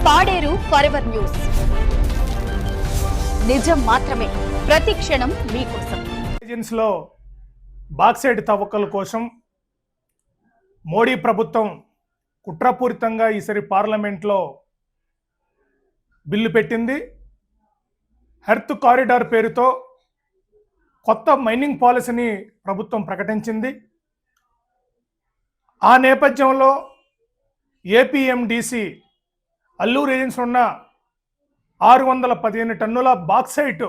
Paderu forever news. నిజం మాత్రమే, ప్రతి క్షణం మీకోసం. ఏజెన్సీలో బాక్సైట్ తవ్వకాల కోసం మోడీ ప్రభుత్వం కుట్రపూరితంగా ఈసారి పార్లమెంట్లో బిల్లు పెట్టింది. హెర్త్ కారిడార్ పేరుతో కొత్త మైనింగ్ పాలసీని ప్రభుత్వం ప్రకటించింది. ఆ నేపథ్యంలో ఏపీఎండిసి అల్లూరు ఏజెన్సీ ఉన్న 615 టన్నుల బాక్సైట్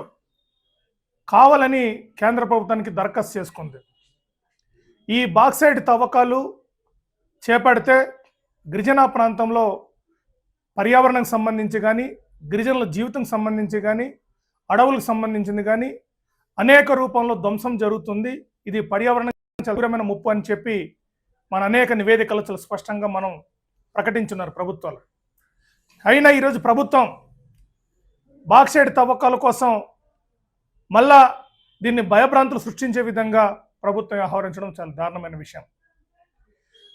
కావాలని కేంద్ర ప్రభుత్వానికి దరఖాస్తు చేసుకుంది. ఈ బాక్సైట్ తవ్వకాలు చేపడితే గిరిజన ప్రాంతంలో పర్యావరణానికి సంబంధించి కానీ, గిరిజనుల జీవితం సంబంధించి కానీ, అడవులకు సంబంధించింది కానీ అనేక రూపంలో ధ్వంసం జరుగుతుంది. ఇది పర్యావరణానికి తీవ్రమైన ముప్పు అని చెప్పి మన అనేక నివేదికలు చాలా స్పష్టంగా మనం ప్రకటించున్నారు ప్రభుత్వాలు. అయినా ఈరోజు ప్రభుత్వం బాక్సైట్ తవ్వకాల కోసం మళ్ళా దీన్ని భయభ్రాంతులు సృష్టించే విధంగా ప్రభుత్వం వ్యవహరించడం చాలా దారుణమైన విషయం.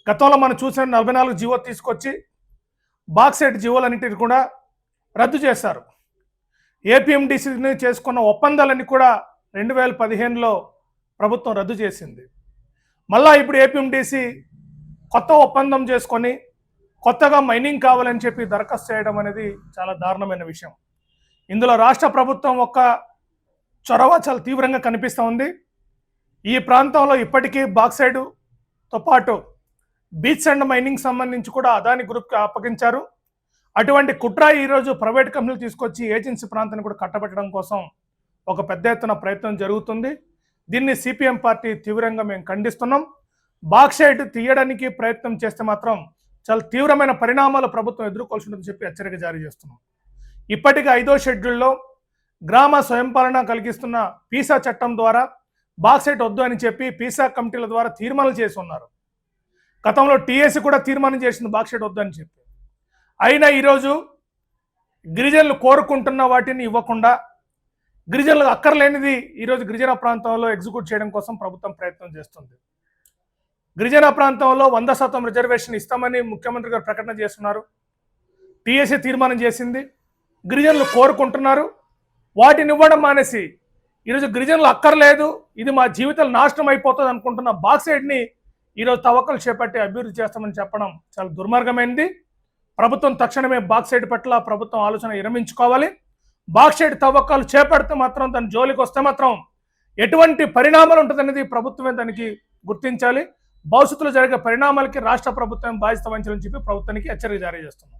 గతంలో మనం చూసిన 44 జీవో తీసుకొచ్చి బాక్సైట్ జీవోలన్నింటినీ కూడా రద్దు చేశారు. ఏపీఎండిసిని చేసుకున్న ఒప్పందాలన్నీ కూడా 2015లో ప్రభుత్వం రద్దు చేసింది. మళ్ళా ఇప్పుడు ఏపీఎండిసి కొత్త ఒప్పందం చేసుకొని కొత్తగా మైనింగ్ కావాలని చెప్పి దరఖాస్తు చేయడం అనేది చాలా దారుణమైన విషయం. ఇందులో రాష్ట్ర ప్రభుత్వం ఒక చొరవ చాలా తీవ్రంగా కనిపిస్తూ ఉంది. ఈ ప్రాంతంలో ఇప్పటికీ బాక్సైడ్తో పాటు బీచ్ అండ్ మైనింగ్ సంబంధించి కూడా అదాని గ్రూప్కి అప్పగించారు. అటువంటి కుట్ర ఈరోజు ప్రైవేట్ కంపెనీలు తీసుకొచ్చి ఏజెన్సీ ప్రాంతాన్ని కూడా కట్టబెట్టడం కోసం ఒక పెద్ద ఎత్తున ప్రయత్నం జరుగుతుంది. దీన్ని సిపిఎం పార్టీ తీవ్రంగా మేము ఖండిస్తున్నాం. బాక్సైట్ తీయడానికి ప్రయత్నం చేస్తే మాత్రం చాలా తీవ్రమైన పరిణామాలు ప్రభుత్వం ఎదుర్కోవాల్సి ఉంటుందని చెప్పి హెచ్చరిక జారీ చేస్తున్నాం. ఇప్పటికీ 5వ షెడ్యూల్లో గ్రామ స్వయంపాలన కలిగిస్తున్న పీసా చట్టం ద్వారా బాక్సైట్ వద్దు అని చెప్పి పీసా కమిటీల ద్వారా తీర్మానాలు చేసి ఉన్నారు. గతంలో టీఎస్సీ కూడా తీర్మానం చేసింది బాక్సైట్ వద్దు అని చెప్పి. అయినా ఈరోజు గిరిజనులు కోరుకుంటున్న వాటిని ఇవ్వకుండా గిరిజనులకు అక్కర్లేనిది ఈరోజు గిరిజన ప్రాంతంలో ఎగ్జిక్యూట్ చేయడం కోసం ప్రభుత్వం ప్రయత్నం చేస్తుంది. గిరిజన ప్రాంతంలో 100% రిజర్వేషన్ ఇస్తామని ముఖ్యమంత్రి గారు ప్రకటన చేస్తున్నారు. టీఎస్సీ తీర్మానం చేసింది. గిరిజనులు కోరుకుంటున్నారు. వాటిని ఇవ్వడం మానేసి ఈరోజు గిరిజనులు అక్కర్లేదు, ఇది మా జీవితాలు నాశనం అయిపోతుంది అనుకుంటున్న బాక్సైట్ని ఈరోజు తవ్వకాలు చేపట్టి అభివృద్ధి చేస్తామని చెప్పడం చాలా దుర్మార్గమైనది. ప్రభుత్వం తక్షణమే బాక్సైట్ పట్ల ప్రభుత్వం ఆలోచన విరమించుకోవాలి. బాక్సైట్ తవ్వకాలు చేపడితే మాత్రం దాని జోలికి వస్తే మాత్రం ఎటువంటి పరిణామాలు ఉంటుందనేది ప్రభుత్వమే దానికి గుర్తించాలి. భవిష్యత్తులో జరిగే పరిణామాలకి రాష్ట్ర ప్రభుత్వం బాధ్యత వహించాలని చెప్పి ప్రభుత్వానికి హెచ్చరిక జారీ చేస్తున్నాం.